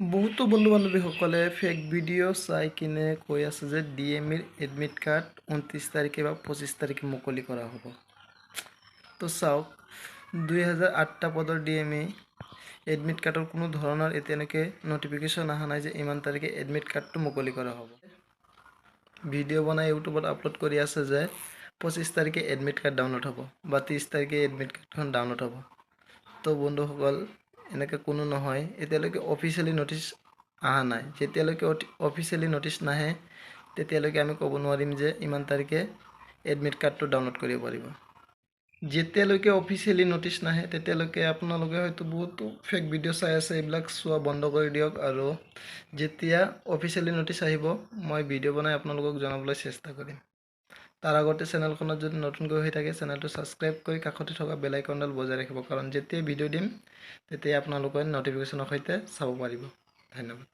বহুতো বন্ধু বান্ধৱীসকলে fake video' চাই কিনে কৈ আছে যে ডিএমইৰ এডমিট কাৰ্ড 29 তাৰিখে বা 25 তাৰিখে মুকলি কৰা হ'ব। তো চাওক 2008টা পদৰ ডিএমই এডমিট কাৰ্ডৰ কোনো ধৰণৰ এতিয়ালৈকে নটিফিকেশ্যন অহা নাই যে ইমান তাৰিখে এডমিট কাৰ্ডটো মুকলি কৰা হ'ব। ভিডিঅ' বনাই ইউটিউবত আপলোড কৰি আছে যে 25 তাৰিখে এডমিট কাৰ্ড ডাউনলোড হ'ব বা 30 তাৰিখে এডমিট কাৰ্ডখন ডাউনলোড হ'ব। তো বন্ধুসকল এনেকৈ কোনো নহয়, এতিয়ালৈকে অফিচিয়েলি নটিচ অহা নাই। যেতিয়ালৈকে অফিচিয়েলি নটিচ নাহে তেতিয়ালৈকে আমি ক'ব নোৱাৰিম যে ইমান তাৰিখে এডমিট কাৰ্ডটো ডাউনলোড কৰিব পাৰিব। যেতিয়ালৈকে অফিচিয়েলি নটিচ নাহে তেতিয়ালৈকে আপোনালোকে হয়তো বহুতো ফেক ভিডিঅ' চাই আছে, এইবিলাক চোৱা বন্ধ কৰি দিয়ক। আৰু যেতিয়া অফিচিয়েলি নটিচ আহিব মই ভিডিঅ' বনাই আপোনালোকক জনাবলৈ চেষ্টা কৰিম। তাৰ আগতে চেনেলখনত যদি নতুনকৈ হৈ থাকে চেনেলটো ছাবস্ক্ৰাইব কৰি কাষতে থকা বেল আইকনডাল বজাই ৰাখিব, কাৰণ যেতিয়াই ভিডিঅ' দিম তেতিয়াই আপোনালোকে নটিফিকেশ্যনৰ সৈতে চাব পাৰিব। ধন্যবাদ।